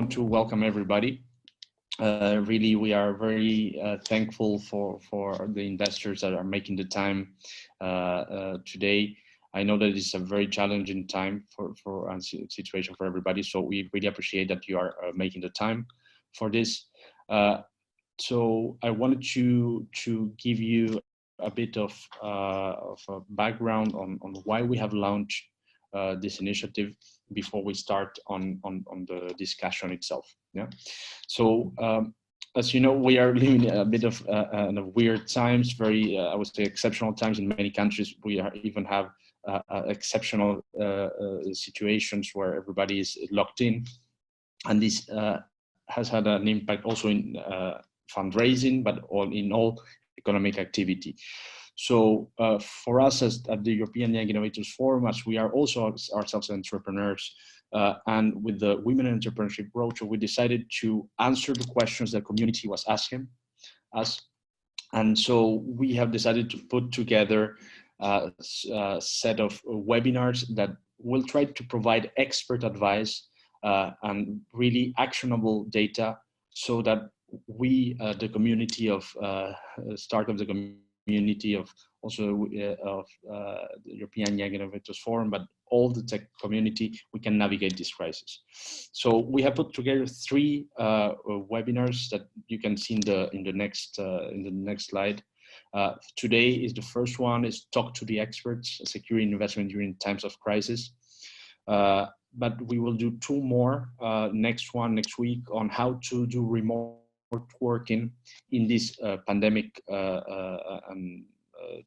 want to welcome everybody. Really, we are very thankful for the investors that are making the time today. I know that it's a very challenging time for situation for everybody, so we really appreciate that you are making the time for this. So I wanted to give you a bit of a background on why we have launched this initiative before we start on the discussion itself. Yeah. So as you know, we are living a bit of weird times, very I would say exceptional times in many countries. We even have exceptional situations where everybody is locked in, and this has had an impact also in fundraising, but in all economic activity. So for us at the European Young Innovators Forum, as we are also ourselves entrepreneurs, and with the Women in Entrepreneurship Roadshow, we decided to answer the questions the community was asking us. And so we have decided to put together a set of webinars that will try to provide expert advice and really actionable data, so that we, the community of start of the community of also of the European Young Innovators Forum, but all the tech community, we can navigate this crisis. So we have put together 3 webinars that you can see in the next slide. Today is the first one, is Talk to the Experts, Securing Investment During Times of Crisis. But we will do 2 more, next week, on how to do remote working in these pandemic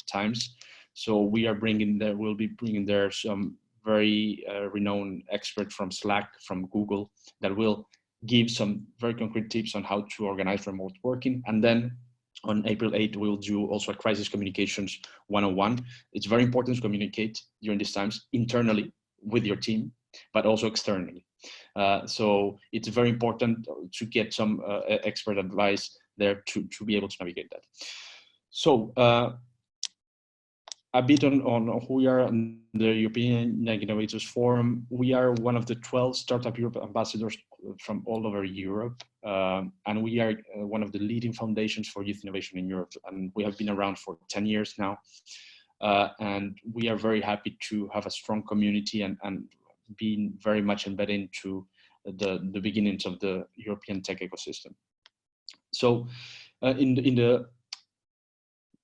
times. So we'll be bringing there some very renowned expert from Slack, from Google, that will give some very concrete tips on how to organize remote working. And then on April 8th, we'll do also a crisis communications 101. It's very important to communicate during these times internally with your team, but also externally. So it's very important to get some expert advice there to be able to navigate that. So a bit on who we are on the European Young Innovators Forum. We are one of the 12 Startup Europe ambassadors from all over Europe, and we are one of the leading foundations for youth innovation in Europe, and we have been around for 10 years now, and we are very happy to have a strong community and being very much embedded into the beginnings of the European tech ecosystem. So in the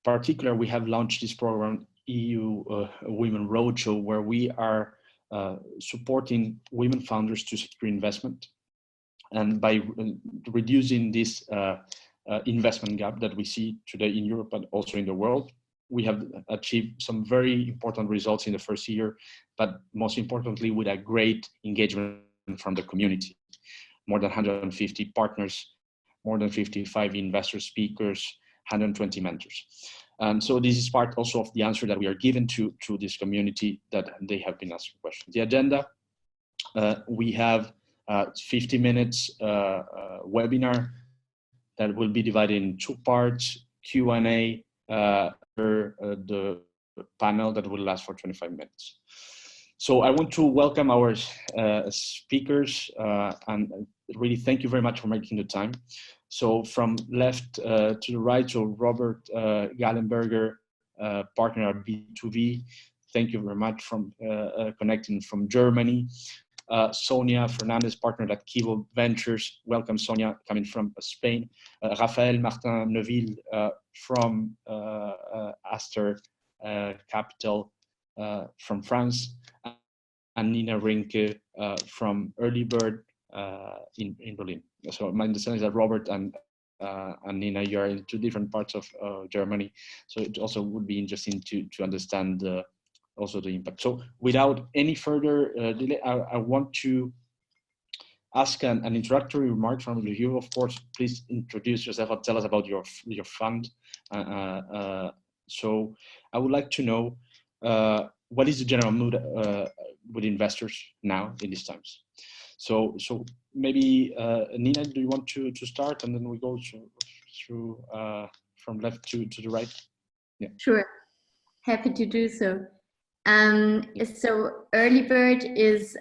particular, we have launched this program, EU Women Roadshow, where we are supporting women founders to secure investment, and by reducing this investment gap that we see today in Europe and also in the world. We have achieved some very important results in the first year, but most importantly, with a great engagement from the community. More than 150 partners, more than 55 investor speakers, 120 mentors. And so this is part also of the answer that we are given to this community, that they have been asking questions. The agenda, we have 50 minutes webinar that will be divided in 2 parts, Q&A, the panel that will last for 25 minutes. So I want to welcome our speakers and really thank you very much for making the time. So from left to the right, so Robert Gallenberger, partner at B2V, thank you very much from connecting from Germany. Sonia Fernandez, partner at Kivo Ventures. Welcome, Sonia, coming from Spain. Raphaël Martin Neuville from Aster Capital from France. And Nina Rinke from Early Bird in Berlin. So my understanding is that Robert and Nina, you are in 2 different parts of Germany. So it also would be interesting to understand also the impact. So without any further delay, I want to ask an introductory remark from you. Of course, please introduce yourself and tell us about your fund. So I would like to know what is the general mood with investors now in these times. So maybe Nina, do you want to start, and then we go through from left to the right? Yeah. Sure, happy to do so. So Early Bird is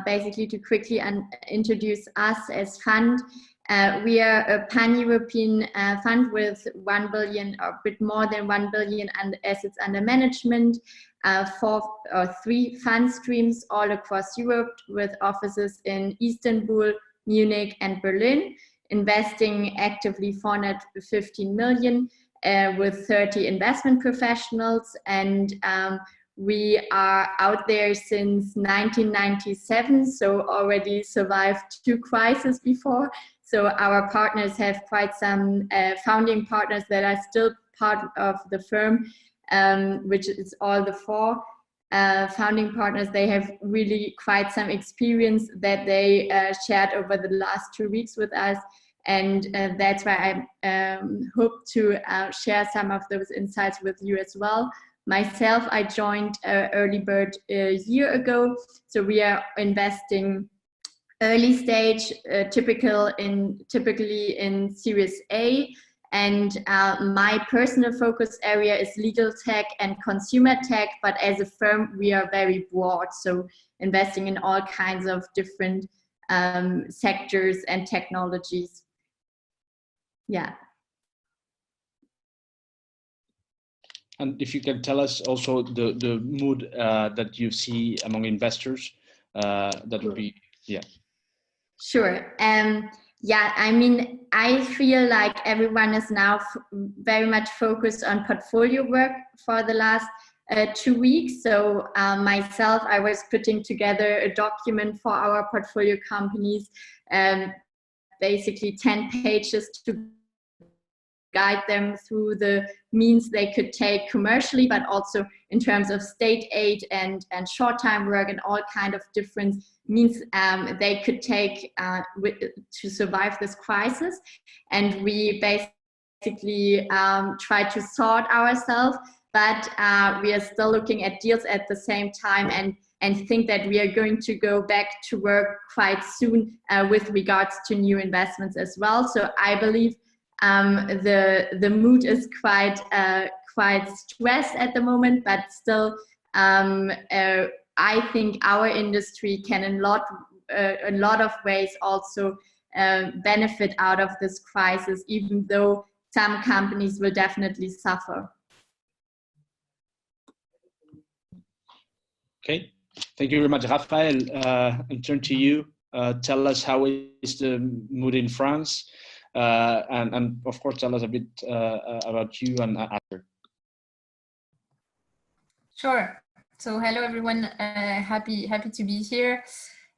basically to quickly introduce us as fund. We are a pan-European fund with 1 billion or a bit more than 1 billion assets under management, 3 fund streams all across Europe with offices in Istanbul, Munich and Berlin, investing actively 415 million with 30 investment professionals, and we are out there since 1997, so already survived 2 crises before. So our partners have quite some founding partners that are still part of the firm, which is all the 4 founding partners. They have really quite some experience that they shared over the last 2 weeks with us. And that's why I hope to share some of those insights with you as well. Myself, I joined Early Bird a year ago. So we are investing early stage, typically in Series A. And my personal focus area is legal tech and consumer tech, but as a firm, we are very broad. So investing in all kinds of different sectors and technologies. Yeah. And if you can tell us also the mood that you see among investors, that would be, yeah. Sure. Yeah, I mean, I feel like everyone is now very much focused on portfolio work for the last 2 weeks. So myself, I was putting together a document for our portfolio companies, basically 10 pages to guide them through the means they could take commercially, but also in terms of state aid and short-time work and all kind of different means they could take to survive this crisis. And we basically try to sort ourselves, but we are still looking at deals at the same time and think that we are going to go back to work quite soon with regards to new investments as well. So I believe the mood is quite stressed at the moment, but still I think our industry can in a lot of ways also benefit out of this crisis, even though some companies will definitely suffer. Okay, thank you very much, Raphael. I'll turn to you. Tell us how is the mood in France, and of course tell us a bit about you and Aster. Sure. So hello everyone, happy to be here.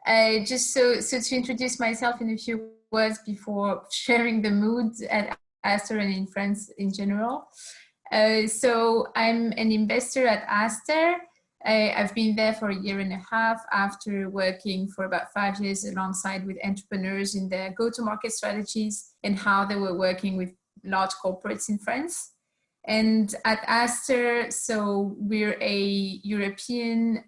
Just so to introduce myself in a few words before sharing the mood at Aster and in France in general. So I'm an investor at Aster. I've been there for 1.5 years after working for about 5 years alongside with entrepreneurs in their go-to-market strategies and how they were working with large corporates in France. And at Aster, so we're a European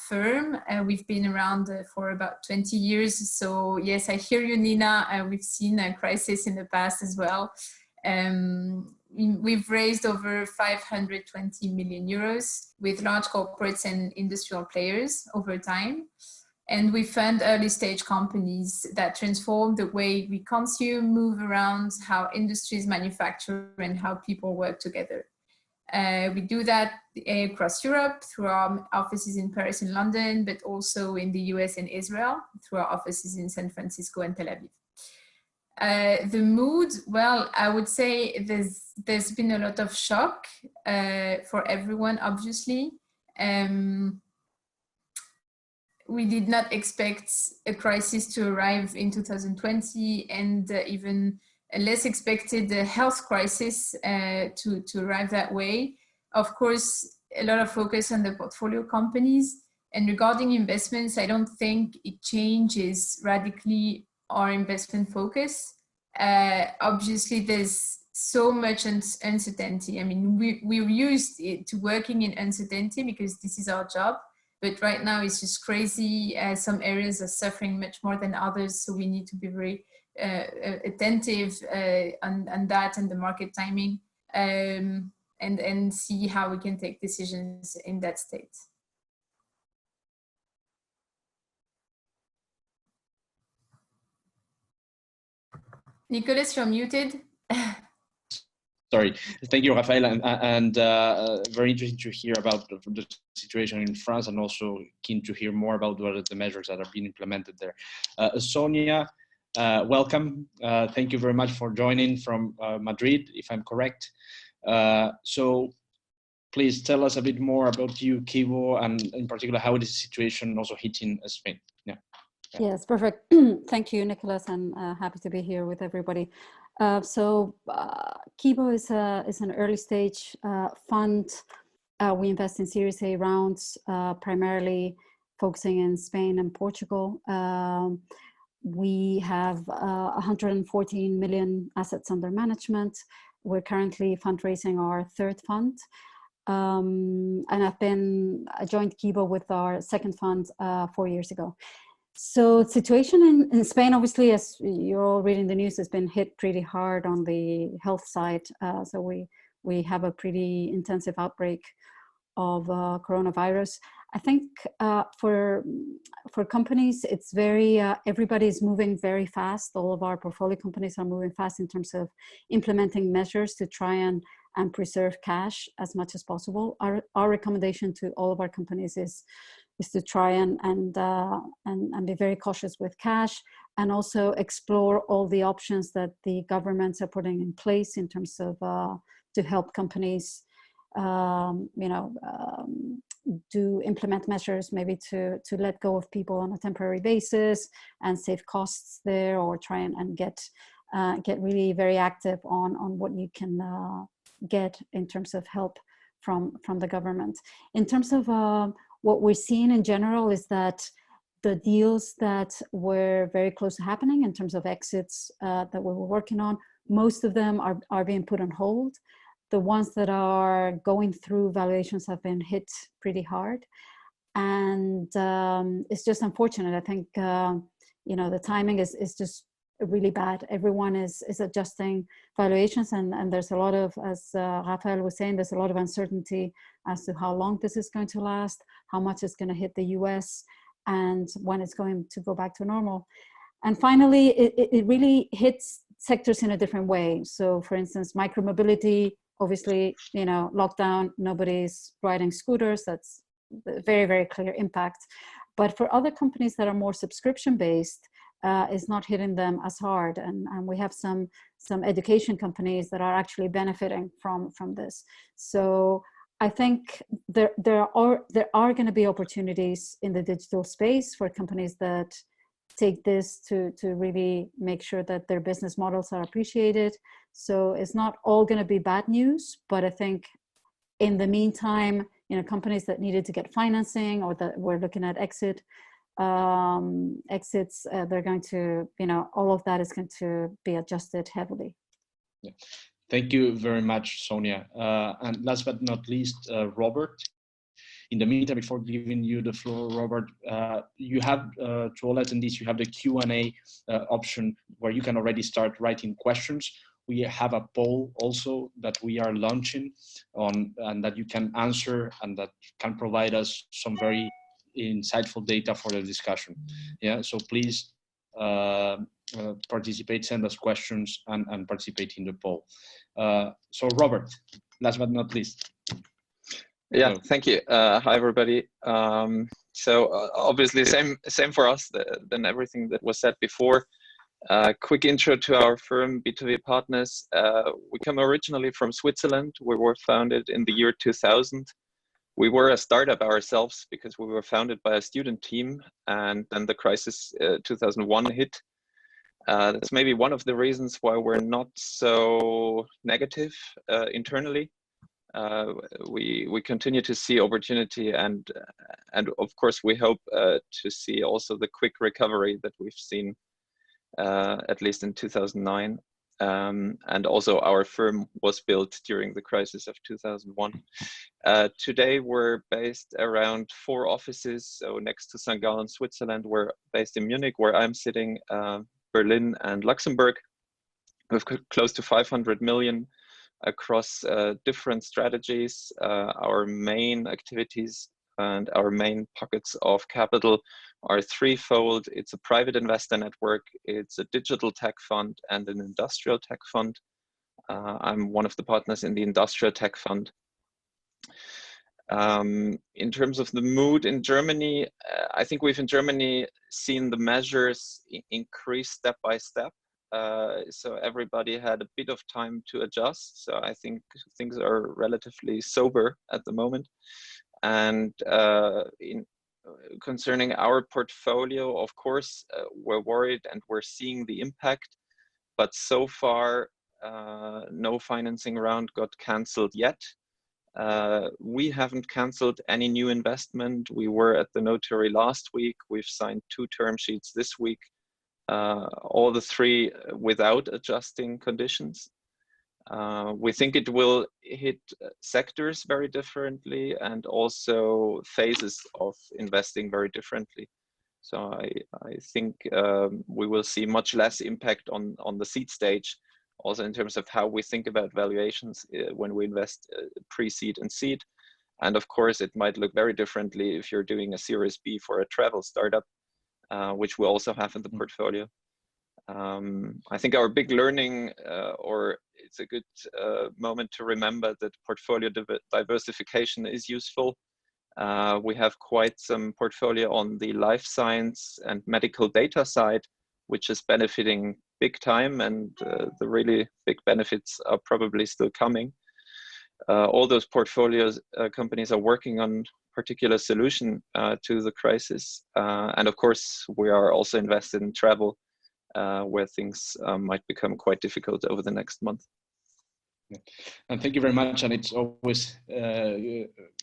firm. We've been around for about 20 years. So yes, I hear you, Nina. We've seen a crisis in the past as well. We've raised over 520 million euros with large corporates and industrial players over time. And we fund early stage companies that transform the way we consume, move around, how industries manufacture, and how people work together. We do that across Europe through our offices in Paris and London, but also in the US and Israel through our offices in San Francisco and Tel Aviv. The mood, well, I would say there's been a lot of shock for everyone, obviously. We did not expect a crisis to arrive in 2020, and even less expected a health crisis to arrive that way. Of course, a lot of focus on the portfolio companies. And regarding investments, I don't think it changes radically our investment focus. Obviously, there's so much uncertainty. I mean, we're used to working in uncertainty because this is our job. But right now it's just crazy. Some areas are suffering much more than others. So we need to be very attentive on that and the market timing and see how we can take decisions in that state. Nicholas, you're muted. Sorry. Thank you, Rafael, and very interesting to hear about the situation in France, and also keen to hear more about what are the measures that are being implemented there. Sonia, welcome. Thank you very much for joining from Madrid, if I'm correct. So please tell us a bit more about you, Kibo, and in particular, how is the situation also hitting Spain? Yeah. Yes, perfect. Thank you, Nicholas, and happy to be here with everybody. Kibo is an early stage fund. We invest in Series A rounds, primarily focusing in Spain and Portugal. We have 114 million assets under management. We're currently fundraising our third fund. And I joined Kibo with our second fund 4 years ago. So situation in Spain, obviously, as you're all reading the news, has been hit pretty hard on the health side. So we have a pretty intensive outbreak of coronavirus. I think for companies, it's very, everybody's moving very fast. All of our portfolio companies are moving fast in terms of implementing measures to try and preserve cash as much as possible. Our recommendation to all of our companies is to try and be very cautious with cash, and also explore all the options that the governments are putting in place in terms of to help companies, implement measures, maybe to let go of people on a temporary basis and save costs there, or try and get really very active on what you can get in terms of help from the government. In terms of what we're seeing in general is that the deals that were very close to happening in terms of exits that we were working on, most of them are being put on hold. The ones that are going through valuations have been hit pretty hard. And it's just unfortunate. I think, the timing is just really bad. Everyone is adjusting valuations, and there's a lot of, as Rafael was saying, there's a lot of uncertainty as to how long this is going to last, how much it's going to hit the US, and when it's going to go back to normal. And finally, it really hits sectors in a different way. So for instance, micromobility, obviously, lockdown, nobody's riding scooters. That's a very, very clear impact. But for other companies that are more subscription-based, is not hitting them as hard, and we have some education companies that are actually benefiting from this. So I think there are going to be opportunities in the digital space for companies that take this to really make sure that their business models are appreciated. So it's not all going to be bad news, but I think in the meantime, companies that needed to get financing or that were looking at exits, they're going to, all of that is going to be adjusted heavily. Yeah. Thank you very much, Sonia. And last but not least, Robert. In the meantime, before giving you the floor, Robert, you have, to all attendees, you have the Q&A option where you can already start writing questions. We have a poll also that we are launching on, and that you can answer, and that can provide us some very insightful data for the discussion. Yeah, so please participate, send us questions, and participate in the poll. So Robert, last but not least. Yeah, thank you. Hi everybody. So obviously same for us than everything that was said before. Quick intro to our firm, B2B Partners. We come originally from Switzerland. We were founded in the year 2000. We were a startup ourselves because we were founded by a student team, and then the crisis 2001 hit. That's maybe one of the reasons why we're not so negative internally. We continue to see opportunity, and of course we hope to see also the quick recovery that we've seen at least in 2009. And also our firm was built during the crisis of 2001. Today we're based around 4 offices. So next to St. Gallen, Switzerland, we're based in Munich, where I'm sitting, Berlin and Luxembourg. We've close to 500 million across different strategies. Our main activities And our main pockets of capital are threefold. It's a private investor network, it's a digital tech fund, and an industrial tech fund. I'm one of the partners in the industrial tech fund. In terms of the mood in Germany, I think we've in Germany seen the measures increase step by step. So everybody had a bit of time to adjust. So I think things are relatively sober at the moment. And concerning our portfolio, of course, we're worried and we're seeing the impact. But so far, no financing round got cancelled yet. We haven't cancelled any new investment. We were at the notary last week. We've signed 2 term sheets this week, all the 3 without adjusting conditions. We think it will hit sectors very differently and also phases of investing very differently. So I think we will see much less impact on the seed stage, also in terms of how we think about valuations when we invest pre-seed and seed. And of course, it might look very differently if you're doing a Series B for a travel startup, which we also have in the portfolio. I think our big learning, or it's a good moment to remember that portfolio diversification is useful. We have quite some portfolio on the life science and medical data side, which is benefiting big time, and the really big benefits are probably still coming. All those portfolios companies are working on particular solution to the crisis. And of course, we are also invested in travel, where things might become quite difficult over the next month. And thank you very much. And it's always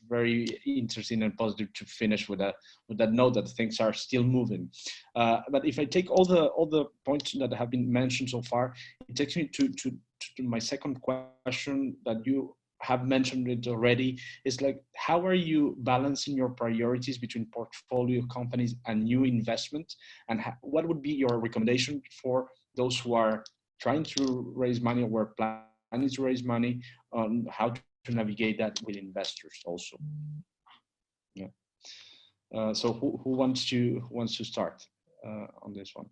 very interesting and positive to finish with that note that things are still moving. But if I take all the points that have been mentioned so far, it takes me to my second question that you have mentioned it already. Is like, how are you balancing your priorities between portfolio companies and new investment? And what would be your recommendation for those who are trying to raise money or were planning to raise money on how to navigate that with investors also? Yeah. So who wants to start on this one?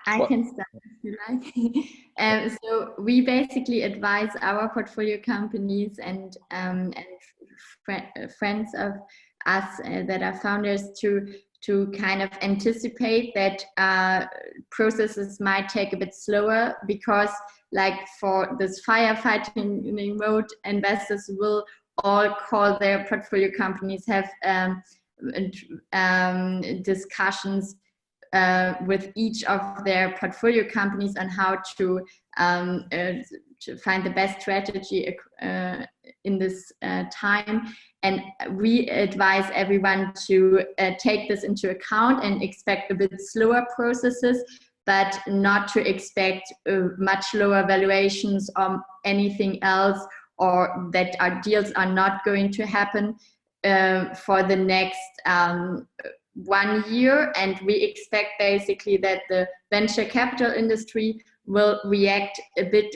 I can start if you like. So we basically advise our portfolio companies and friends of us that are founders to kind of anticipate that processes might take a bit slower, because like for this firefighting mode, investors will all call their portfolio companies, have discussions with each of their portfolio companies on how to find the best strategy in this time. And we advise everyone to take this into account and expect a bit slower processes, but not to expect much lower valuations or anything else, or that our deals are not going to happen for the next 1 year. And we expect basically that the venture capital industry will react a bit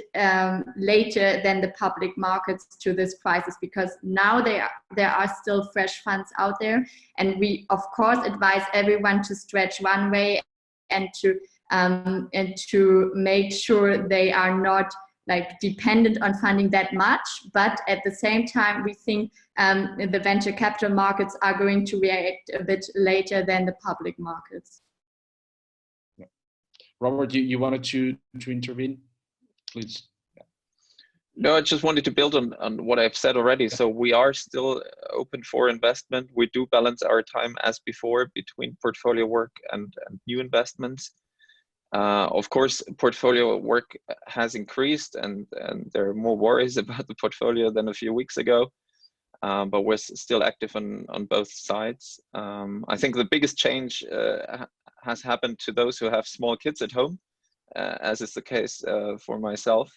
later than the public markets to this crisis, because now there are still fresh funds out there. And we of course advise everyone to stretch one way and to make sure they are not like dependent on funding that much. But at the same time, we think the venture capital markets are going to react a bit later than the public markets. Yeah. Robert, you wanted to intervene, please? Yeah. No, I just wanted to build on what I've said already. So we are still open for investment. We do balance our time as before between portfolio work and new investments. Of course, portfolio work has increased, and there are more worries about the portfolio than a few weeks ago, but we're still active on both sides. I think the biggest change has happened to those who have small kids at home, as is the case for myself.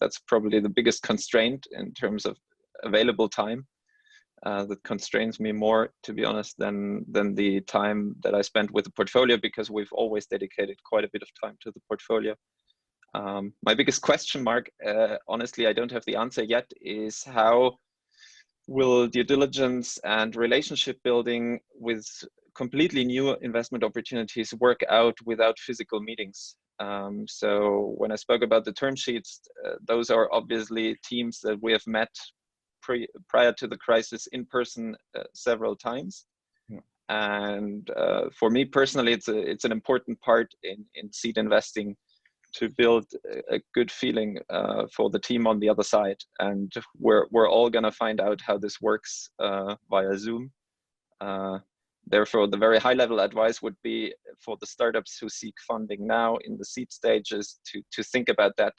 That's probably the biggest constraint in terms of available time. That constrains me more, to be honest, than the time that I spent with the portfolio, because we've always dedicated quite a bit of time to the portfolio. My biggest question mark, honestly, I don't have the answer yet, is how will due diligence and relationship building with completely new investment opportunities work out without physical meetings? So when I spoke about the term sheets, those are obviously teams that we have met prior to the crisis in person several times. Yeah. And for me personally, it's an important part in seed investing to build a good feeling for the team on the other side. And we're all gonna find out how this works via Zoom. Therefore, the very high level advice would be for the startups who seek funding now in the seed stages to think about that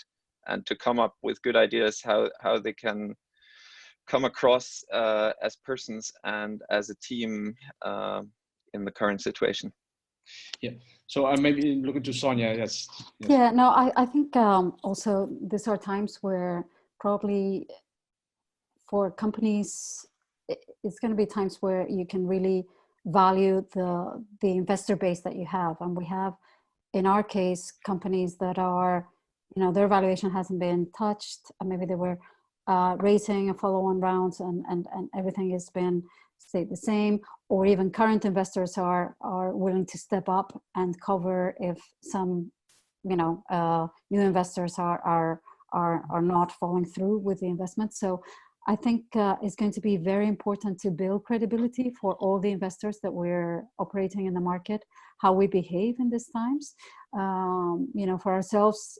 and to come up with good ideas how they can come across as persons and as a team in the current situation. Yeah. So I maybe looking to Sonia. Yes. Yeah. No, I think also these are times where probably for companies, it's going to be times where you can really value the investor base that you have. And we have, in our case, companies that are, their valuation hasn't been touched. Maybe they were raising a follow-on rounds and everything has been stayed the same, or even current investors are willing to step up and cover if some, new investors are not following through with the investment. So I think it's going to be very important to build credibility for all the investors that we're operating in the market, how we behave in these times. For ourselves,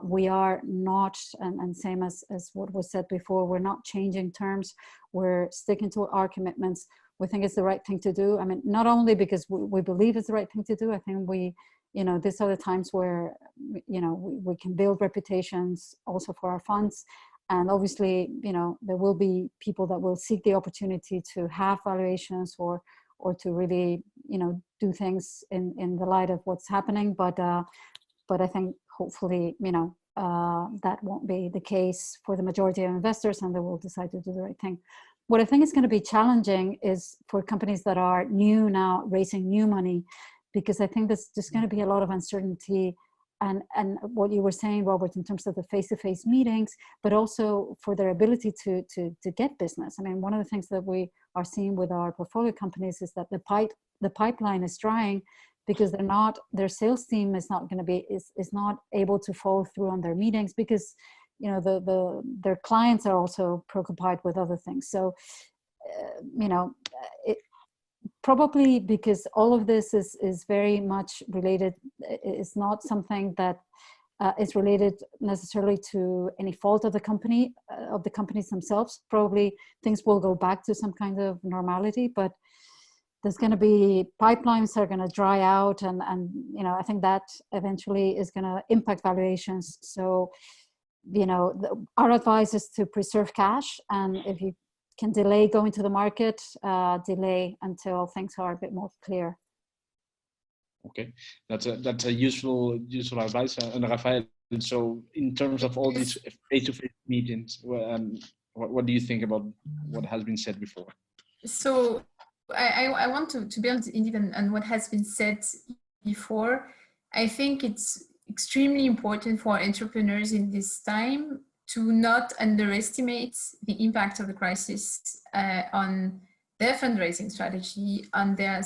we are not, and same as what was said before, we're not changing terms. We're sticking to our commitments. We think it's the right thing to do. I mean, not only because we believe it's the right thing to do, I think these are the times where, we can build reputations also for our funds. And obviously, there will be people that will seek the opportunity to have valuations or to really, do things in the light of what's happening. But I think hopefully, that won't be the case for the majority of investors, and they will decide to do the right thing. What I think is going to be challenging is for companies that are new now, raising new money, because I think there's just going to be a lot of uncertainty. And what you were saying, Robert, in terms of the face-to-face meetings, but also for their ability to get business. I mean, one of the things that we are seeing with our portfolio companies is that the pipeline is drying because their sales team is not able to follow through on their meetings because, their clients are also preoccupied with other things. So, probably because all of this is very much related, it's not something that is related necessarily to any fault of the company, of the companies themselves. Probably things will go back to some kind of normality, but there's going to be pipelines that are going to dry out, and I think that eventually is going to impact valuations. So, our advice is to preserve cash, and if you can delay going to the market, delay until things are a bit more clear. Okay, that's a useful advice. And Rafael, so in terms of all these face-to-face meetings, what do you think about what has been said before? So I want to build indeed on what has been said before. I think it's extremely important for entrepreneurs in this time to not underestimate the impact of the crisis on their fundraising strategy, on their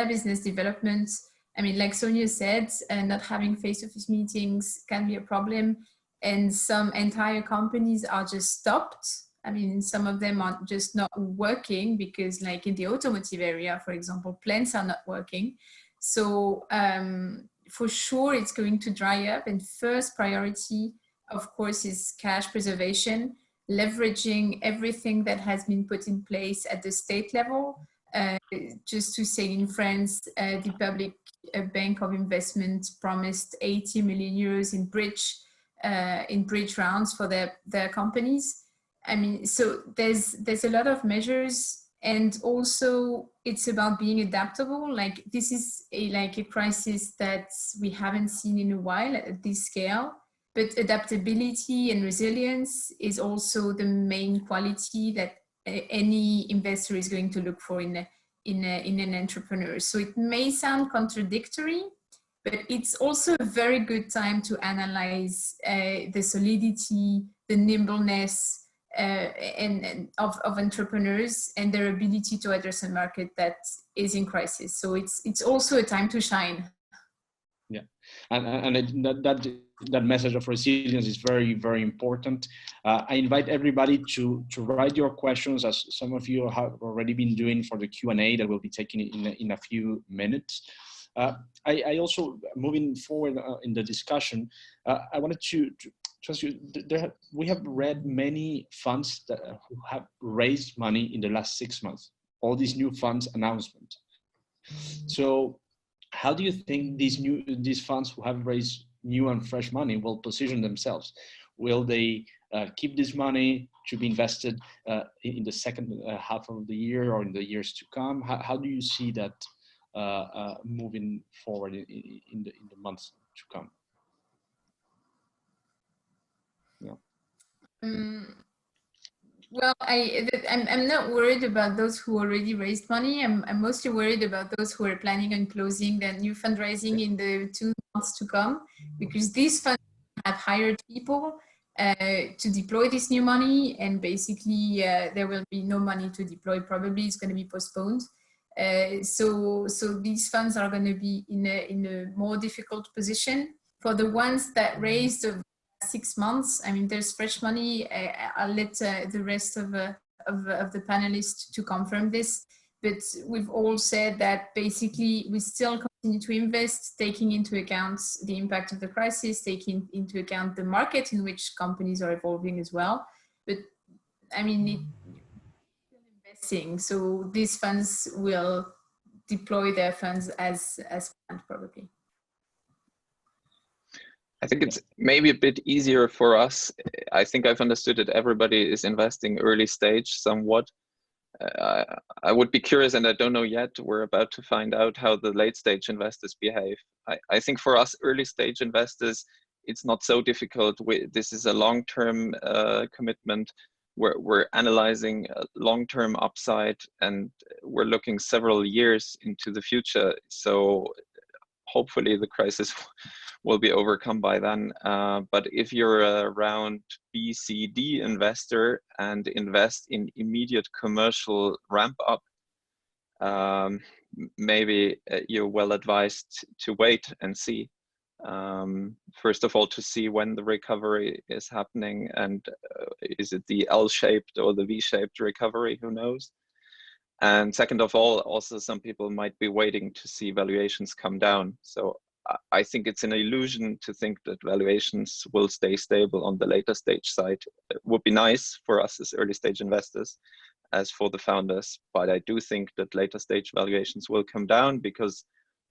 business development. I mean, like Sonia said, not having face-to-face meetings can be a problem, and some entire companies are just stopped. I mean, some of them are just not working because, like in the automotive area, for example, plants are not working. So for sure, it's going to dry up, and first priority, of course, is cash preservation, leveraging everything that has been put in place at the state level. Just to say, in France, the Public Bank of Investment promised 80 million euros in bridge rounds for their companies. I mean, so there's a lot of measures, and also it's about being adaptable. Like, this is a crisis that we haven't seen in a while at this scale. But adaptability and resilience is also the main quality that any investor is going to look for in an entrepreneur. So it may sound contradictory, but it's also a very good time to analyze the solidity, the nimbleness, and of entrepreneurs and their ability to address a market that is in crisis. So it's also a time to shine. Yeah, and that message of resilience is very, very important. I invite everybody to write your questions, as some of you have already been doing, for the Q&A that will be taken in a few minutes. I also, moving forward in the discussion, I wanted to trust you. We have read many funds that who have raised money in the last 6 months. All these new funds announcements. So, how do you think these funds who have raised new and fresh money will position themselves? Will they keep this money to be invested in the second half of the year or in the years to come? How do you see that moving forward in the months to come? Yeah. Well, I'm not worried about those who already raised money. I'm mostly worried about those who are planning on closing their new fundraising in the 2 months to come, because these funds have hired people to deploy this new money, and basically there will be no money to deploy. Probably it's going to be postponed. So these funds are going to be in a more difficult position. For the ones that raised 6 months, I mean, there's fresh money. I'll let the rest of the panelists to confirm this, but we've all said that basically we still continue to invest, taking into account the impact of the crisis, taking into account the market in which companies are evolving as well. But I mean, it's still investing, so these funds will deploy their funds as planned, probably. I think it's maybe a bit easier for us. I think I've understood that everybody is investing early stage somewhat. I would be curious, and I don't know yet, we're about to find out how the late stage investors behave. I think for us early stage investors, it's not so difficult. This is a long-term commitment. We're analyzing long-term upside, and we're looking several years into the future. So hopefully the crisis will be overcome by then. But if you're a round B, C, D investor and invest in immediate commercial ramp up, maybe you're well advised to wait and see. First of all, to see when the recovery is happening, and is it the L-shaped or the V-shaped recovery, who knows? And second of all, also some people might be waiting to see valuations come down. So I think it's an illusion to think that valuations will stay stable on the later stage side. It would be nice for us as early stage investors, as for the founders, but I do think that later stage valuations will come down because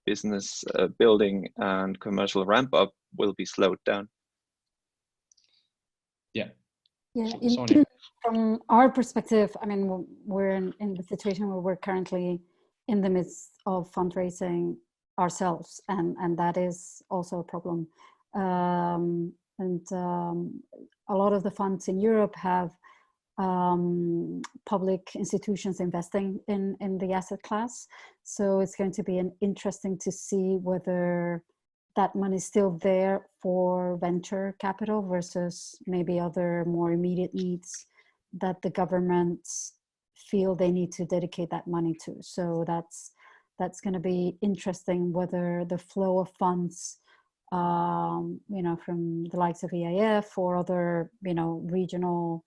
business building and commercial ramp up will be slowed down. Yeah. Yeah. From our perspective, I mean, we're in the situation where we're currently in the midst of fundraising ourselves, and that is also a problem. A lot of the funds in Europe have public institutions investing in the asset class. So it's going to be interesting to see whether that money is still there for venture capital versus maybe other more immediate needs that the governments feel they need to dedicate that money to. So that's going to be interesting, whether the flow of funds, you know, from the likes of EYIF or other, you know, regional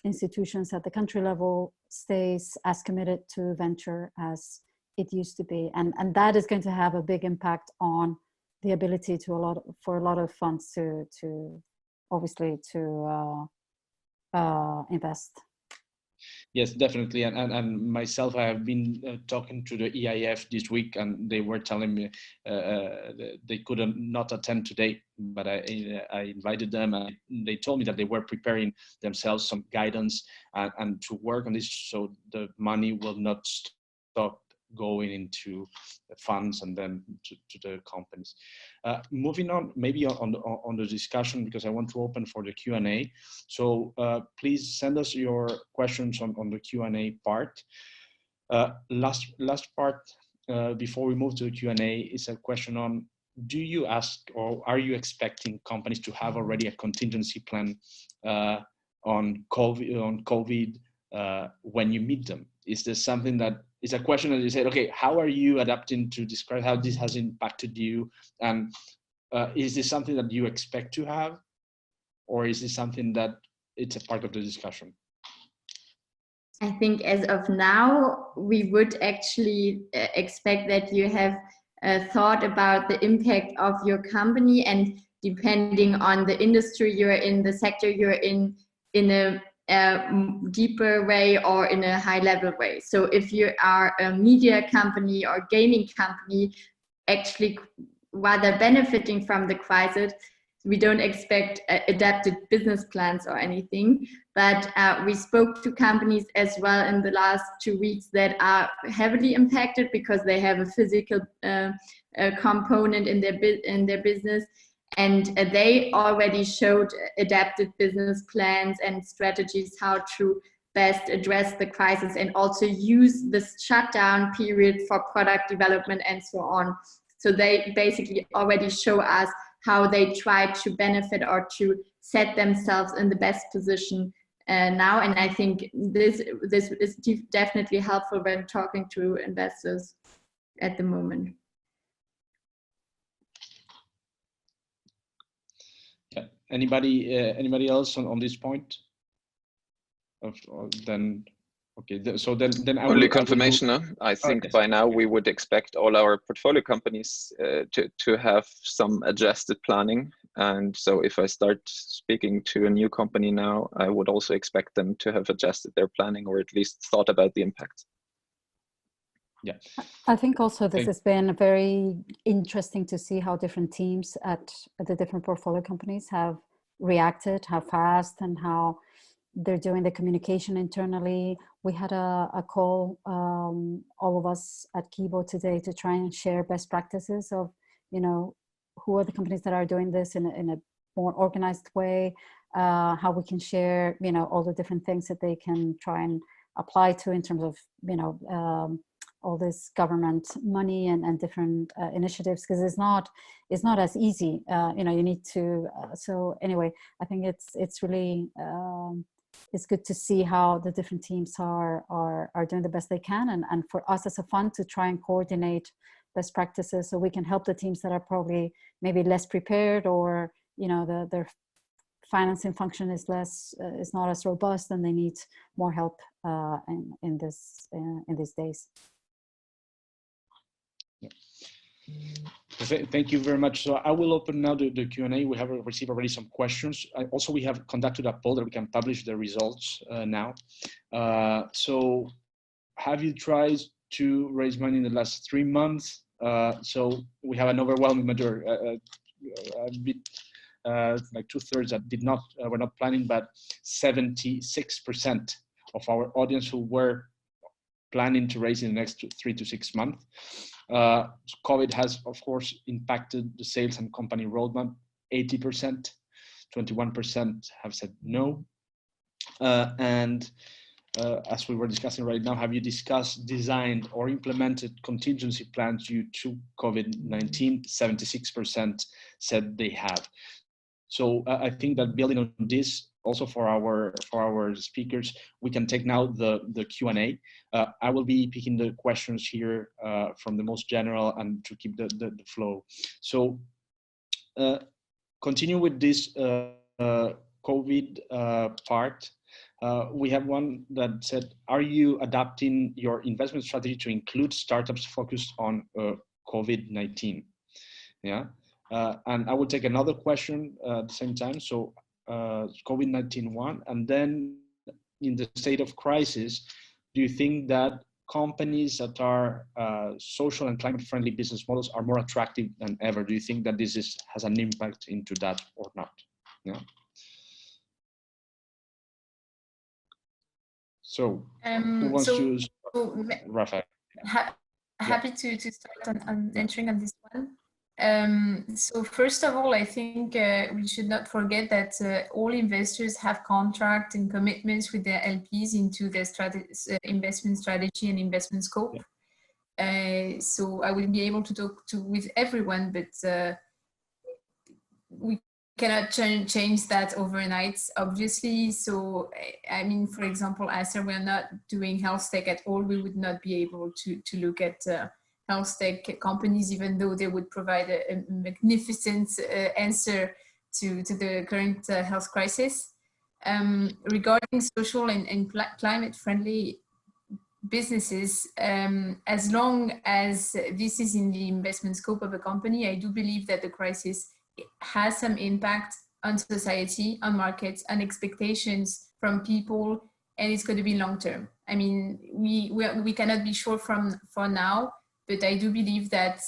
institutions at the country level stays as committed to venture as it used to be, and that is going to have a big impact on the ability for a lot of funds to obviously to invest. Yes, definitely. And myself, I have been talking to the EYIF this week, and they were telling me they couldn't not attend today, but I invited them, and they told me that they were preparing themselves some guidance and to work on this, so the money will not stop going into the funds and then to the companies. Moving on, maybe on the discussion, because I want to open for the Q&A. So please send us your questions on the Q&A part. Last part, before we move to the Q&A, is a question on, do you ask, or are you expecting companies to have already a contingency plan on COVID when you meet them? Is there something that is a question that you said, okay, how are you adapting to describe how this has impacted you? And is this something that you expect to have? Or is this something that it's a part of the discussion? I think as of now, we would actually expect that you have thought about the impact of your company, and depending on the industry you're in, the sector you're in a deeper way or in a high level way. So if you are a media company or gaming company, actually rather benefiting from the crisis, we don't expect adapted business plans or anything, but we spoke to companies as well in the last 2 weeks that are heavily impacted because they have a physical component in their business, and they already showed adapted business plans and strategies how to best address the crisis and also use this shutdown period for product development and so on. So they basically already show us how they try to benefit or to set themselves in the best position now. And I think this is definitely helpful when talking to investors at the moment. Yeah. Anybody else on this point? Then okay. So then I only confirmation. I think okay. by now we would expect all our portfolio companies to have some adjusted planning. And so if I start speaking to a new company now, I would also expect them to have adjusted their planning or at least thought about the impact. Yeah, I think also this has been very interesting to see how different teams at the different portfolio companies have reacted, how fast and how they're doing the communication internally. We had a call, all of us at Kibo today, to try and share best practices of, you know, who are the companies that are doing this in a more organized way, how we can share, you know, all the different things that they can try and apply to in terms of, you know, all this government money and different initiatives, because it's not as easy. You know, you need to. So anyway, I think it's really it's good to see how the different teams are doing the best they can, and for us as a fund to try and coordinate best practices so we can help the teams that are probably maybe less prepared, or you know their financing function is not as robust and they need more help in these days. Yeah. Thank you very much. So I will open now the Q&A. We have received already some questions. Also, we have conducted a poll that we can publish the results now. So have you tried to raise money in the last 3 months? So we have an overwhelming majority, a bit like 2/3 that did not, were not planning, but 76% of our audience who were planning to raise in the next 3 to 6 months. COVID has, of course, impacted the sales and company roadmap. 80%, 21% have said no. And as we were discussing right now, have you discussed, designed, or implemented contingency plans due to COVID-19? 76% said they have. So I think that building on this, also for our speakers, we can take now the Q&A. I will be picking the questions here from the most general and to keep the flow. So continue with this COVID part. We have one that said, are you adapting your investment strategy to include startups focused on COVID-19? Yeah. And I will take another question at the same time. So COVID-19 one, and then in the state of crisis, do you think that companies that are social and climate friendly business models are more attractive than ever? Do you think that this has an impact into that or not? Yeah. So who wants to Rafa? Happy to start on entering on this one. So first of all, I think we should not forget that all investors have contracts and commitments with their LPs into their investment strategy and investment scope. Yeah. So I will be able to talk with everyone, but we cannot change that overnight, obviously. So, I mean, for example, Aster, we're not doing health tech at all. We would not be able to look at health tech companies, even though they would provide a magnificent answer to the current health crisis. Regarding social and climate friendly businesses, as long as this is in the investment scope of a company, I do believe that the crisis has some impact on society, on markets, on expectations from people, and it's going to be long term. I mean, we cannot be sure for now, but I do believe that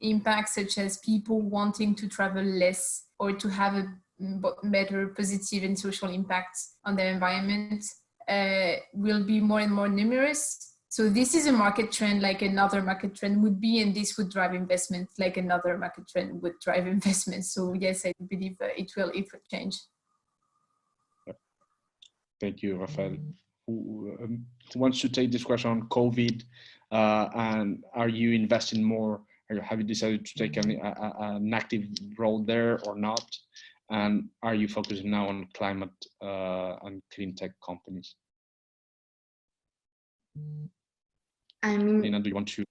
impacts such as people wanting to travel less or to have a better positive and social impacts on their environment will be more and more numerous. So this is a market trend like another market trend would be, and this would drive investment like another market trend would drive investment. So yes, I believe it will change. Thank you, Rafael. Who wants to take this question on COVID, and are you investing more, or have you decided to take an active role there or not? And are you focusing now on climate and clean tech companies? I mean, Nina, do you want to?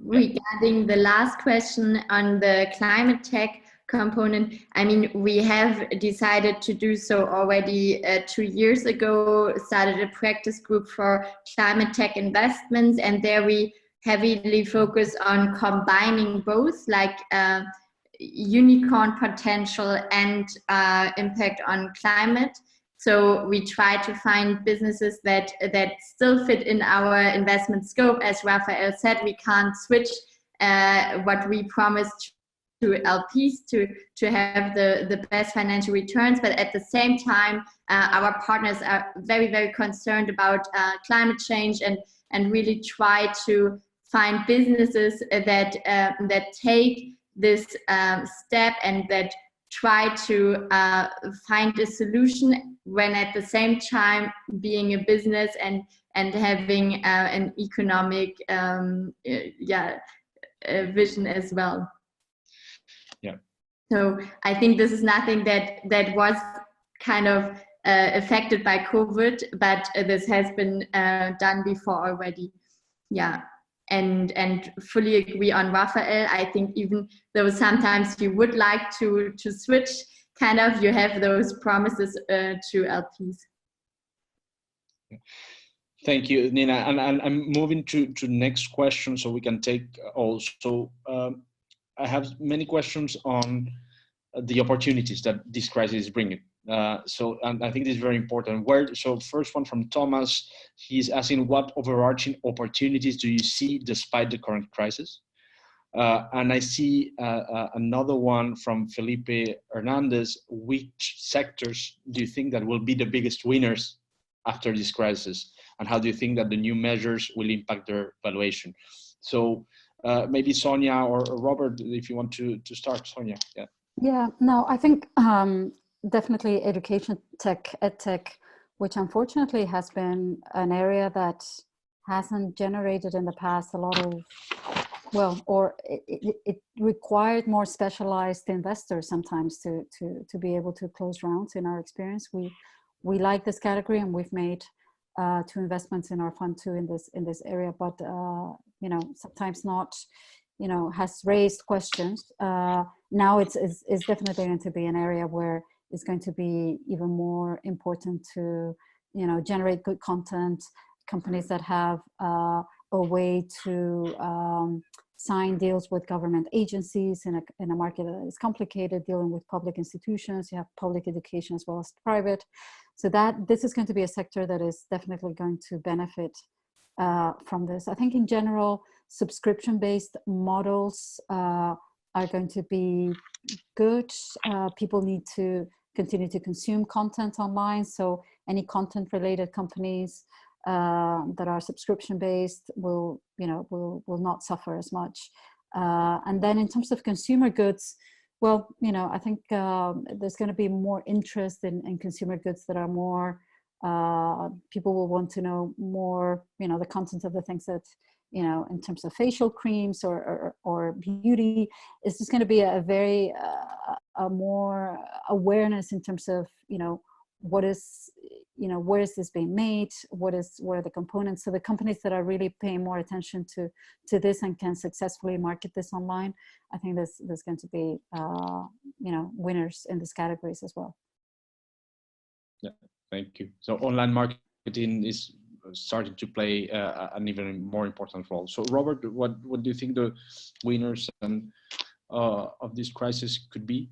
Regarding the last question on the climate tech component, I mean, we have decided to do so already 2 years ago, started a practice group for climate tech investments, and there we heavily focus on combining both, like unicorn potential and impact on climate. So we try to find businesses that still fit in our investment scope. As Rafael said, we can't switch what we promised to LPs to have the best financial returns, but at the same time, our partners are very, very concerned about climate change and really try to find businesses that take this step and that try to find a solution when at the same time being a business and having an economic vision as well. Yeah. So I think this is nothing that was kind of affected by COVID, but this has been done before already. Yeah. And fully agree on Rafael. I think even though sometimes you would like to switch, kind of you have those promises to LPs. Thank you, Nina. And I'm moving to next question so we can take also. I have many questions on the opportunities that this crisis is bringing. And I think this is very important. So first one from Thomas, he's asking what overarching opportunities do you see despite the current crisis? And I see another one from Felipe Hernandez. Which sectors do you think that will be the biggest winners after this crisis? And how do you think that the new measures will impact their valuation? So maybe Sonia or Robert, if you want to start, Sonia. Yeah. Yeah, no, I think definitely education tech, edtech, which unfortunately has been an area that hasn't generated in the past a lot of, well, or it required more specialized investors sometimes to be able to close rounds. In our experience, we like this category, and we've made 2 investments in our fund too in this area, but you know, sometimes not, you know, has raised questions. Now it's definitely going to be an area where it's going to be even more important to, you know, generate good content, companies that have a way to sign deals with government agencies in a market that is complicated, dealing with public institutions. You have public education as well as private. So this is going to be a sector that is definitely going to benefit from this. I think in general, subscription-based models are going to be good. People need to continue to consume content online. So any content-related companies that are subscription-based will not suffer as much. And then in terms of consumer goods, well, you know, I think there's going to be more interest in consumer goods that are more. People will want to know more, you know, the content of the things that, you know, in terms of facial creams or beauty. It's just going to be a very a more awareness in terms of, what is, where is this being made? What are the components? So the companies that are really paying more attention to this and can successfully market this online, I think there's going to be, winners in these categories as well. Yeah, thank you. So online marketing is starting to play an even more important role. So Robert, what do you think the winners and of this crisis could be?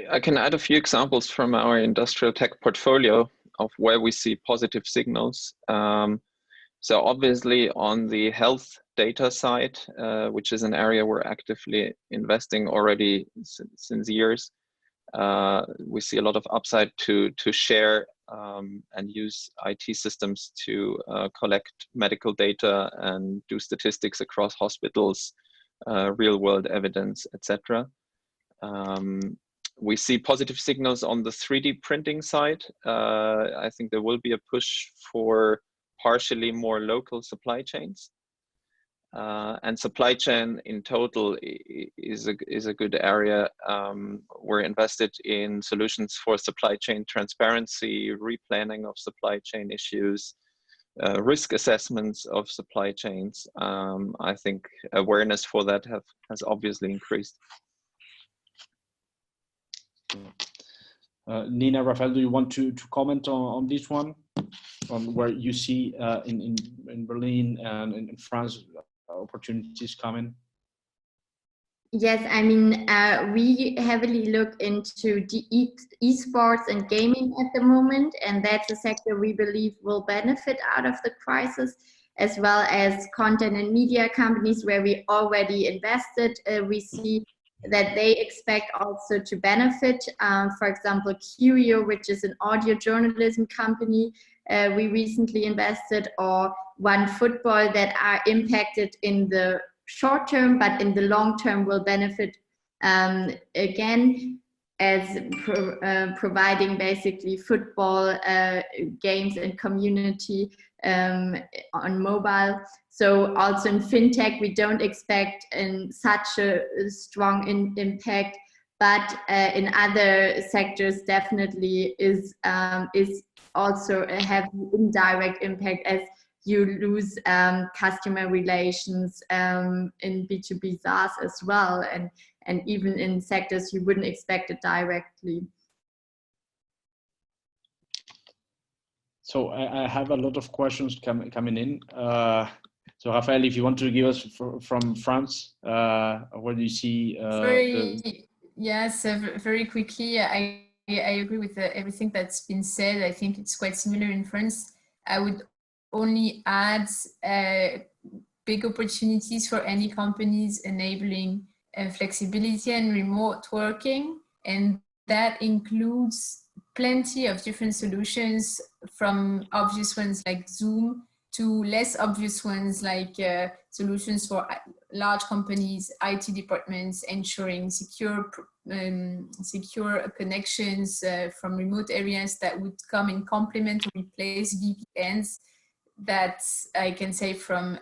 I can add a few examples from our industrial tech portfolio of where we see positive signals. So obviously on the health data side, which is an area we're actively investing already since years, we see a lot of upside to share and use IT systems to collect medical data and do statistics across hospitals, real world evidence, etc. We see positive signals on the 3D printing side. I think there will be a push for partially more local supply chains. And supply chain in total is a good area. We're invested in solutions for supply chain transparency, replanning of supply chain issues, risk assessments of supply chains. I think awareness for that has obviously increased. Nina, Rafael, do you want to comment on this one, on where you see in Berlin and in France opportunities coming? Yes, I mean, we heavily look into the esports and gaming at the moment, and that's a sector we believe will benefit out of the crisis, as well as content and media companies where we already invested. We see that they expect also to benefit. For example, Curio, which is an audio journalism company, we recently invested, or OneFootball, that are impacted in the short term, but in the long term will benefit again, as providing basically football games and community on mobile. So also in fintech, we don't expect in such a strong impact, but in other sectors definitely is also a heavy indirect impact, as you lose customer relations in B2B SaaS as well, and even in sectors you wouldn't expect it directly. So I have a lot of questions coming in. So Rafael, if you want to give us from France, where do you see? Yes, very quickly, I agree with everything that's been said. I think it's quite similar in France. I would only add big opportunities for any companies enabling flexibility and remote working, and that includes plenty of different solutions, from obvious ones like Zoom to less obvious ones like solutions for large companies, IT departments, ensuring secure connections from remote areas that would come in complement or replace VPNs. That I can say from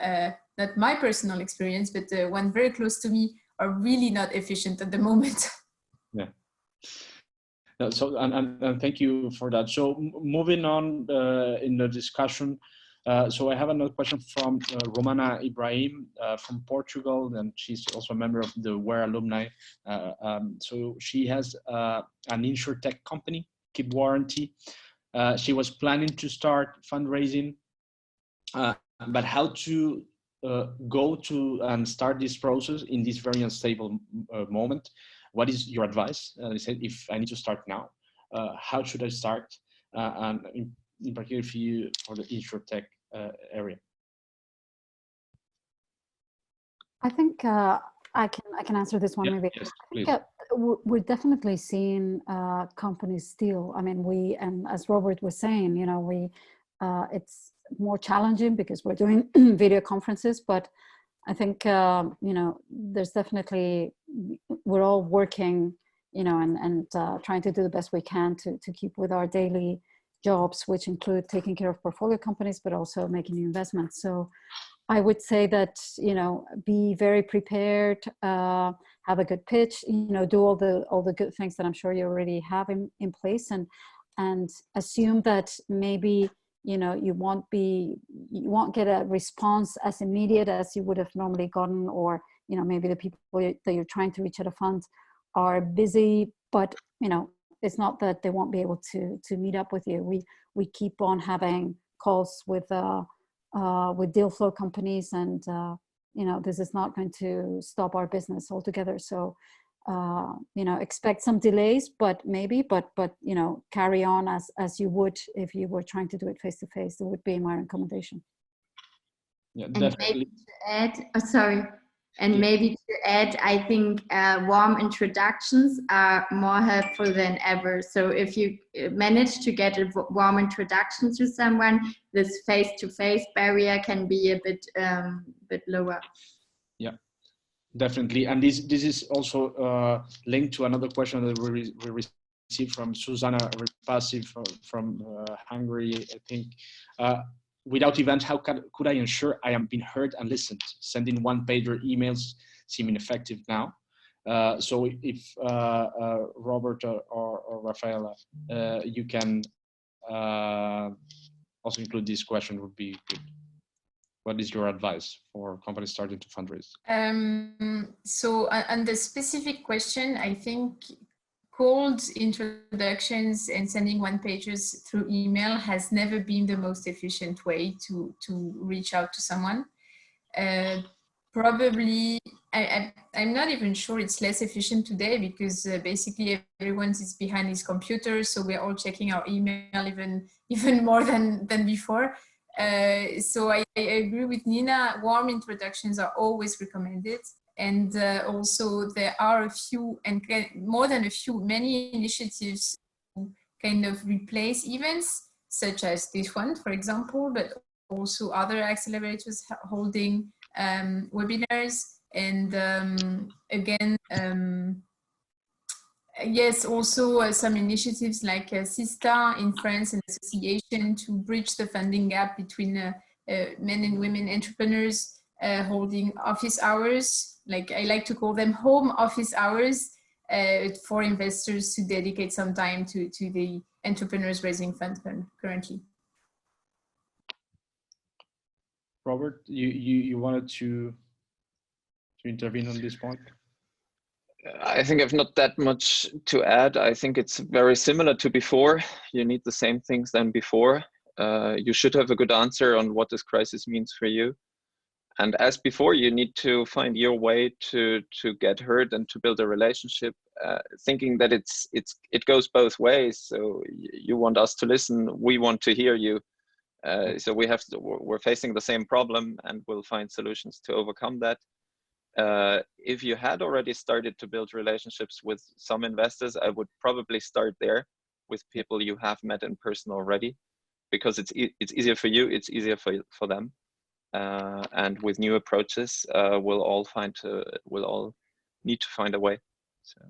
not my personal experience, but one very close to me, are really not efficient at the moment. Yeah. No, so and thank you for that. So moving on in the discussion. So I have another question from Romana Ibrahim from Portugal, and she's also a member of the WARE alumni. So she has an insurtech company, Keep Warranty. She was planning to start fundraising, but how to go to and start this process in this very unstable moment? What is your advice? They said, if I need to start now, how should I start? And in particular for the insurtech area. I think I can answer this one, maybe. Yes, please. We're definitely seeing companies still. I mean, and as Robert was saying, it's more challenging because we're doing video conferences, but I think there's definitely, we're all working, and trying to do the best we can to keep with our daily jobs, which include taking care of portfolio companies, but also making new investments. So I would say that, be very prepared, have a good pitch, do all the good things that I'm sure you already have in place, and assume that maybe you won't get a response as immediate as you would have normally gotten, or maybe the people that you're trying to reach at a fund are busy, but it's not that they won't be able to meet up with you. We keep on having calls with deal flow companies, and this is not going to stop our business altogether. So expect some delays, but carry on as you would if you were trying to do it face to face. That would be my recommendation. Yeah, and definitely. maybe to add, maybe to add, I think warm introductions are more helpful than ever. So if you manage to get a warm introduction to someone, this face-to-face barrier can be a bit lower. Yeah, definitely. And this is also linked to another question that we received from Susanna Repasi from Hungary, I think. Without events, how could I ensure I am being heard and listened? Sending one-pager emails seem ineffective now. So if Robert or Rafaela, you can also include this question, would be good. What is your advice for companies starting to fundraise? So on the specific question, I think cold introductions and sending one-pagers through email has never been the most efficient way to reach out to someone. Probably, I'm not even sure it's less efficient today, because basically everyone is behind his computer, so we're all checking our email even more than before. So I agree with Nina. Warm introductions are always recommended. And also there are a few, and more than a few, many initiatives to kind of replace events, such as this one, for example, but also other accelerators holding webinars. And again, yes, also some initiatives like SISTA in France, an association to bridge the funding gap between men and women entrepreneurs, holding office hours, like I like to call them home office hours, for investors to dedicate some time to the entrepreneurs raising funds currently. Robert, you wanted to intervene on this point? I think I've not that much to add. I think it's very similar to before. You need the same things than before. You should have a good answer on what this crisis means for you. And as before, you need to find your way to get heard and to build a relationship, thinking that it goes both ways. So you want us to listen, we want to hear you. So we're facing the same problem, and we'll find solutions to overcome that. If you had already started to build relationships with some investors, I would probably start there with people you have met in person already, because it's easier for you, it's easier for them. And with new approaches, we'll all need to find a way. So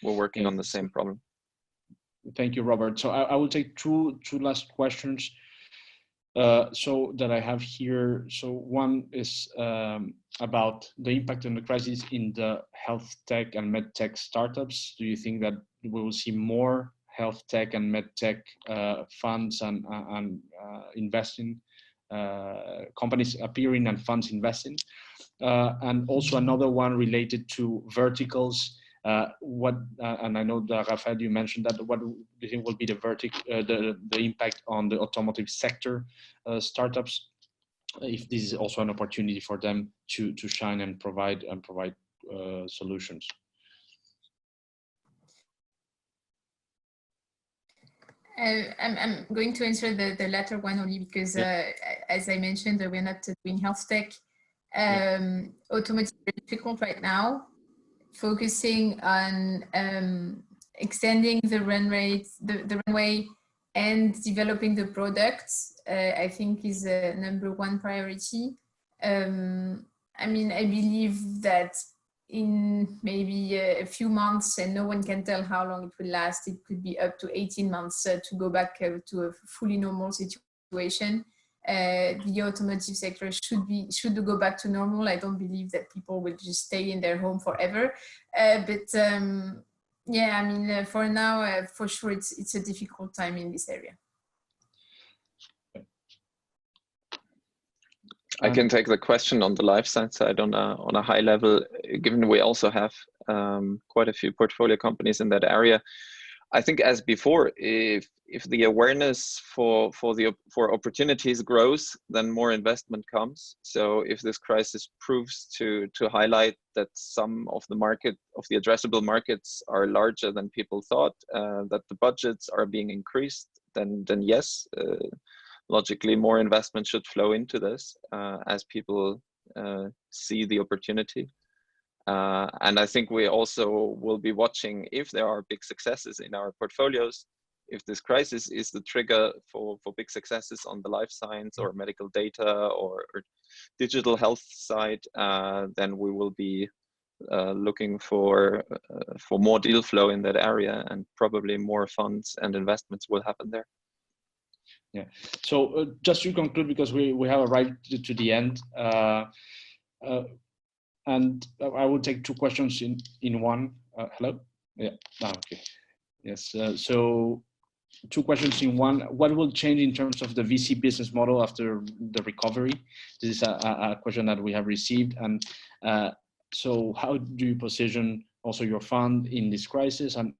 we're working on the same problem. Thank you, Robert. So I will take two last questions so that I have here. So one is about the impact on the crisis in the health tech and med tech startups. Do you think that we will see more health tech and med tech funds and investing? Companies appearing and funds investing, and also another one related to verticals. And I know that Rafael, you mentioned that. What do you think will be the impact on the automotive sector startups, if this is also an opportunity for them to shine and provide solutions? I'm going to answer the latter one only because, as I mentioned, we're not doing health tech. Automotive is very difficult right now. Focusing on extending the runway and developing the products, I think is #1 priority. I mean, I believe that in maybe a few months, and no one can tell how long it will last, it could be up to 18 months to go back to a fully normal situation. the automotive sector should go back to normal. I don't believe that people will just stay in their home forever. Yeah, I mean, for now, for sure, it's a difficult time in this area. I can take the question on the life science side on a high level, given we also have quite a few portfolio companies in that area. I think as before, if the awareness for opportunities grows, then more investment comes. So if this crisis proves to highlight that some of the addressable markets are larger than people thought, that the budgets are being increased, then yes, logically more investment should flow into this as people see the opportunity. And I think we also will be watching if there are big successes in our portfolios. If this crisis is the trigger for big successes on the life science or medical data or digital health side, then we will be looking for more deal flow in that area, and probably more funds and investments will happen there. Yeah. So just to conclude, because we have arrived to the end, and I will take two questions in one. Hello? Yeah. Okay. Yes. So two questions in one. What will change in terms of the VC business model after the recovery? This is a question that we have received. And so how do you position also your fund in this crisis? And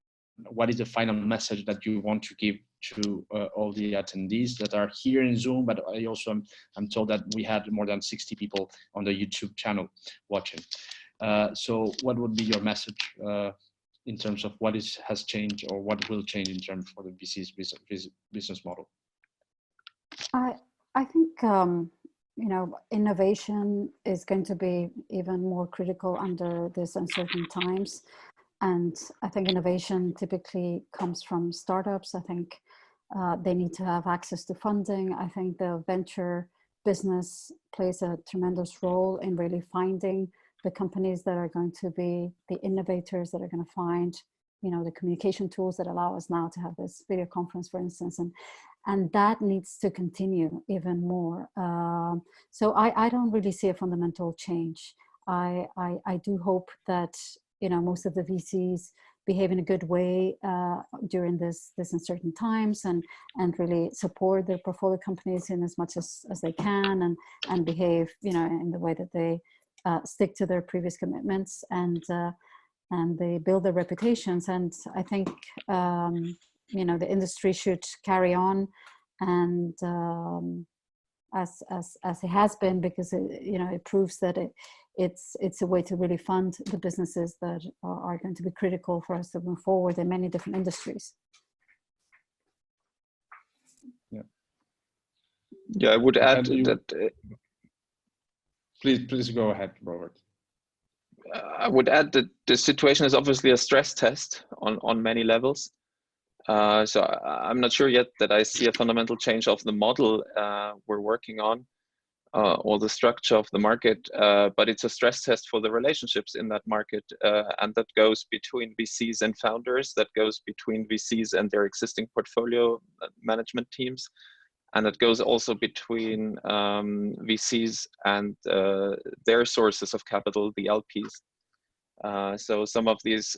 what is the final message that you want to give to all the attendees that are here in Zoom? But I also I'm told that we had more than 60 people on the YouTube channel watching. So what would be your message in terms of what has changed, or what will change in terms for the VC's business model? I think you know, innovation is going to be even more critical under these uncertain times. And I think innovation typically comes from startups. I think they need to have access to funding. I think the venture business plays a tremendous role in really finding the companies that are going to be the innovators, that are going to find, you know, the communication tools that allow us now to have this video conference, for instance, and that needs to continue even more. So I don't really see a fundamental change. I do hope that, you know, most of the VCs behave in a good way during this uncertain times, and really support their portfolio companies in as much as they can, and behave, you know, in the way that they stick to their previous commitments, and they build their reputations. And I think you know, the industry should carry on, and as it has been, because you know, it proves that it's a way to really fund the businesses that are going to be critical for us to move forward in many different industries. Yeah, I would add that. Please go ahead, Robert. I would add that the situation is obviously a stress test on many levels. So I'm not sure yet that I see a fundamental change of the model we're working on, or the structure of the market, but it's a stress test for the relationships in that market, and that goes between VCs and founders, that goes between VCs and their existing portfolio management teams, and it goes also between VCs and their sources of capital, the LPs. So some of these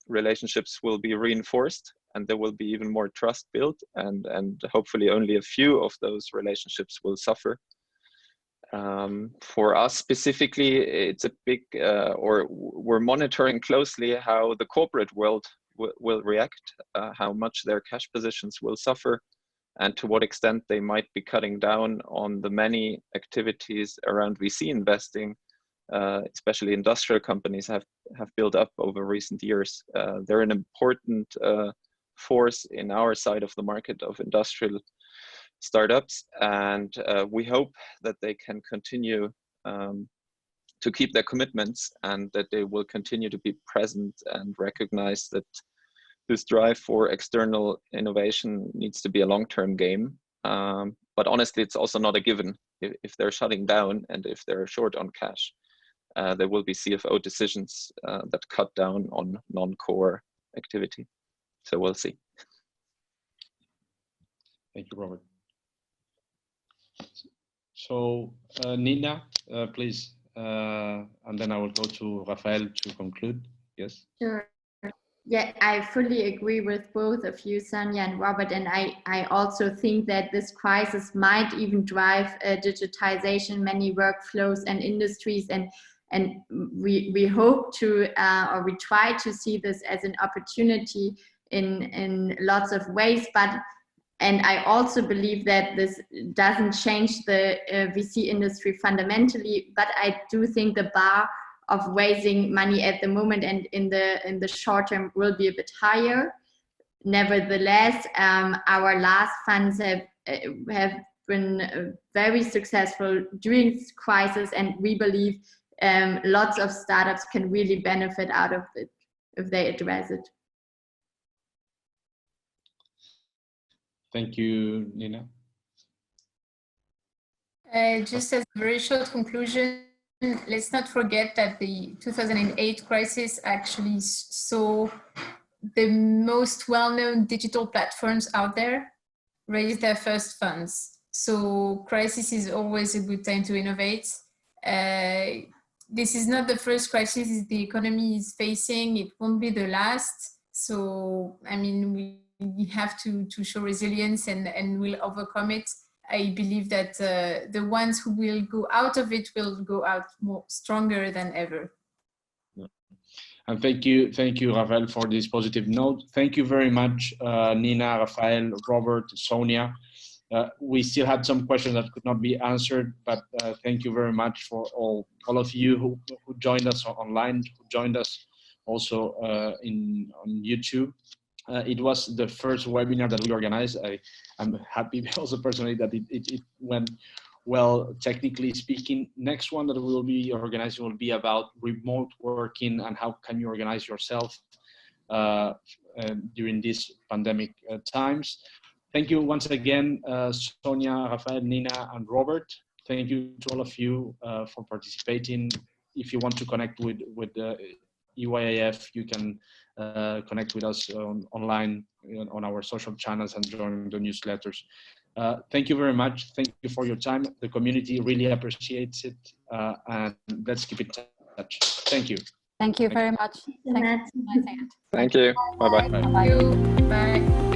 relationships will be reinforced, and there will be even more trust built, and hopefully only a few of those relationships will suffer. For us specifically, it's a big, or we're monitoring closely how the corporate world will react, how much their cash positions will suffer, and to what extent they might be cutting down on the many activities around VC investing, especially industrial companies have built up over recent years. They're an important force in our side of the market of industrial startups, and we hope that they can continue to keep their commitments, and that they will continue to be present and recognize that this drive for external innovation needs to be a long-term game. But honestly, it's also not a given. If they're shutting down and if they're short on cash, there will be CFO decisions that cut down on non-core activity. So we'll see. Thank you, Robert. So Nina, please, and then I will go to Rafael to conclude. Yes. Sure. Yeah, I fully agree with both of you, Sonia and Robert, and I also think that this crisis might even drive digitization, many workflows and industries, and we hope to, or we try to see this as an opportunity in lots of ways, and I also believe that this doesn't change the VC industry fundamentally, but I do think the bar of raising money at the moment and in the short term will be a bit higher. Nevertheless, our last funds have been very successful during this crisis, and we believe lots of startups can really benefit out of it if they address it. Thank you, Nina. Just as a very short conclusion, let's not forget that the 2008 crisis actually saw the most well-known digital platforms out there raise their first funds. So crisis is always a good time to innovate. This is not the first crisis the economy is facing. It won't be the last. So, I mean, we have to show resilience and we'll overcome it. I believe that the ones who will go out of it will go out more stronger than ever. And thank you, Rafael, for this positive note. Thank you very much, Nina, Rafael, Robert, Sonia. We still had some questions that could not be answered, but thank you very much for all of you who joined us online, who joined us also on YouTube. It was the first webinar that we organized. I'm happy also personally that it went well, technically speaking. Next one that we will be organizing will be about remote working and how can you organize yourself during these pandemic times. Thank you once again, Sonia, Rafael, Nina, and Robert. Thank you to all of you for participating. If you want to connect with the EYIF, you can connect with us online on our social channels and join the newsletters. Thank you very much. Thank you for your time. The community really appreciates it, and let's keep in touch. Thank you. Thank you very much. Thank you. Bye-bye. Thank you. Bye.